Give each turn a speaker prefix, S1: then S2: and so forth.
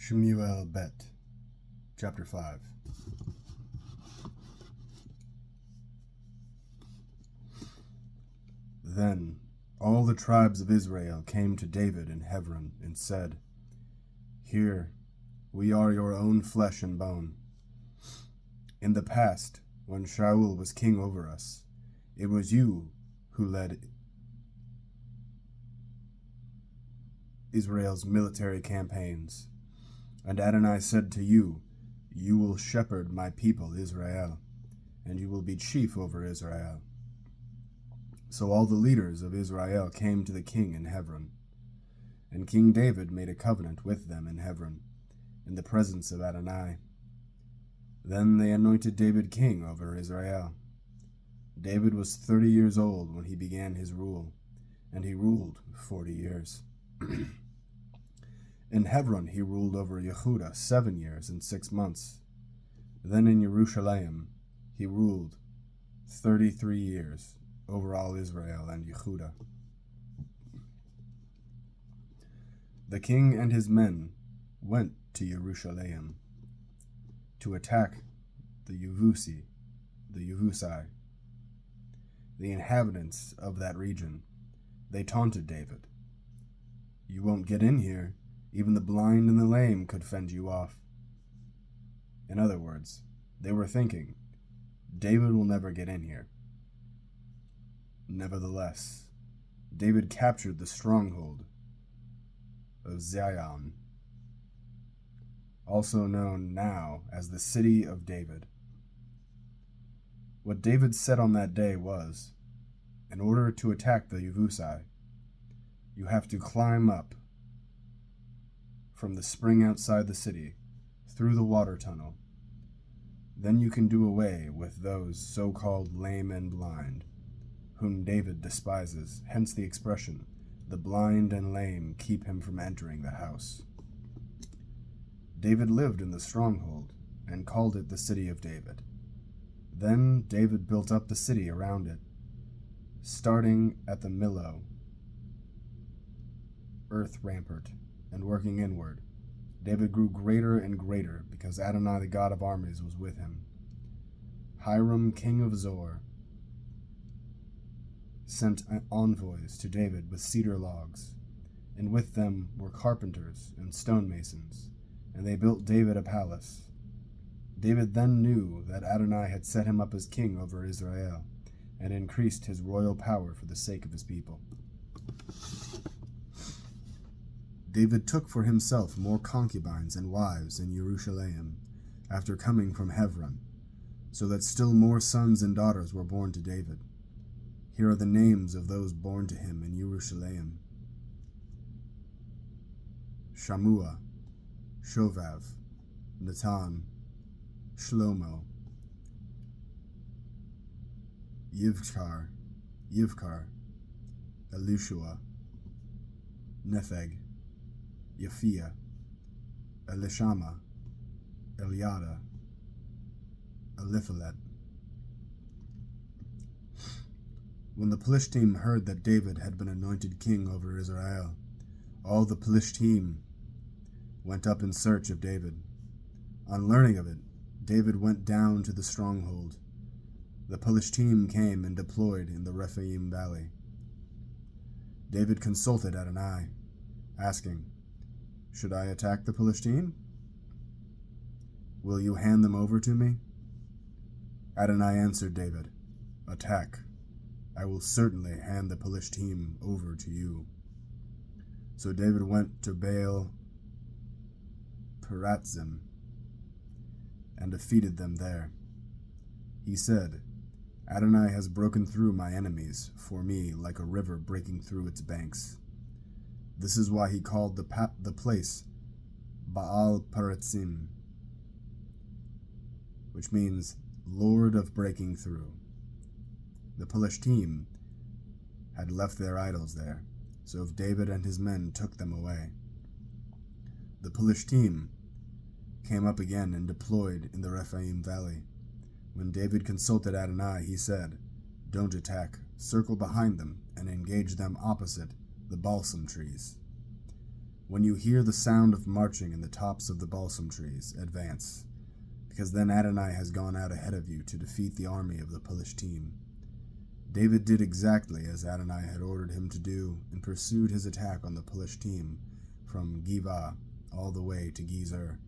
S1: Shmuel Bet, Chapter 5. Then all the tribes of Israel came to David in Hevron and said, "Here, we are your own flesh and bone. In the past, when Shaul was king over us, it was you who led Israel's military campaigns. And Adonai said to you, 'You will shepherd my people Israel, and you will be chief over Israel.' So all the leaders of Israel came to the king in Hevron, and King David made a covenant with them in Hevron, in the presence of Adonai. Then they anointed David king over Israel. David was 30 years old when he began his rule, and he ruled 40 years. In Hebron he ruled over Yehudah 7 years and 6 months. Then in Yerushalayim he ruled 33 years over all Israel and Yehudah. The king and his men went to Yerushalayim to attack the Yevusai, the inhabitants of that region. They taunted David. "You won't get in here. Even the blind and the lame could fend you off." In other words, they were thinking, David will never get in here. Nevertheless, David captured the stronghold of Zion, also known now as the City of David. What David said on that day was, in order to attack the Yevusai, you have to climb up from the spring outside the city, through the water tunnel. Then you can do away with those so-called lame and blind, whom David despises, hence the expression, "The blind and lame keep him from entering the house." David lived in the stronghold, and called it the City of David. Then David built up the city around it, starting at the Millo, earth rampart, and working inward. David grew greater and greater, because Adonai, the God of armies, was with him. Hiram, king of tzor, sent envoys to David with cedar logs, and with them were carpenters and stonemasons, and they built David a palace. David then knew that Adonai had set him up as king over Israel, and increased his royal power for the sake of his people. David took for himself more concubines and wives in Yerushalayim, after coming from Hevron, so that still more sons and daughters were born to David. Here are the names of those born to him in Yerushalayim: Shammua, Shovav, Natan, Shlomo, Yivkar, Elishua, Nepheg, Yafia, Elishama, Eliada, Eliphalet. When the Plishtim heard that David had been anointed king over Israel, all the Plishtim went up in search of David. On learning of it, David went down to the stronghold. The Plishtim came and deployed in the Refa'im Valley. David consulted Adonai, asking, "Should I attack the Plishtim? Will you hand them over to me?" Adonai answered David, "Attack. I will certainly hand the Plishtim over to you." So David went to Baal Peratzim and defeated them there. He said, "Adonai has broken through my enemies for me like a river breaking through its banks." This is why he called the place Baal Peratzim, which means Lord of Breaking Through. The Plishtim had left their idols there, so David and his men took them away. The Plishtim came up again and deployed in the Refa'im Valley. When David consulted Adonai, he said, "Don't attack, circle behind them and engage them opposite the balsam trees." When you hear the sound of marching in the tops of the balsam trees, advance, because then Adonai has gone out ahead of you to defeat the army of the Philistine." David did exactly as Adonai had ordered him to do and pursued his attack on the Philistine from Giv'ah all the way to Gezer.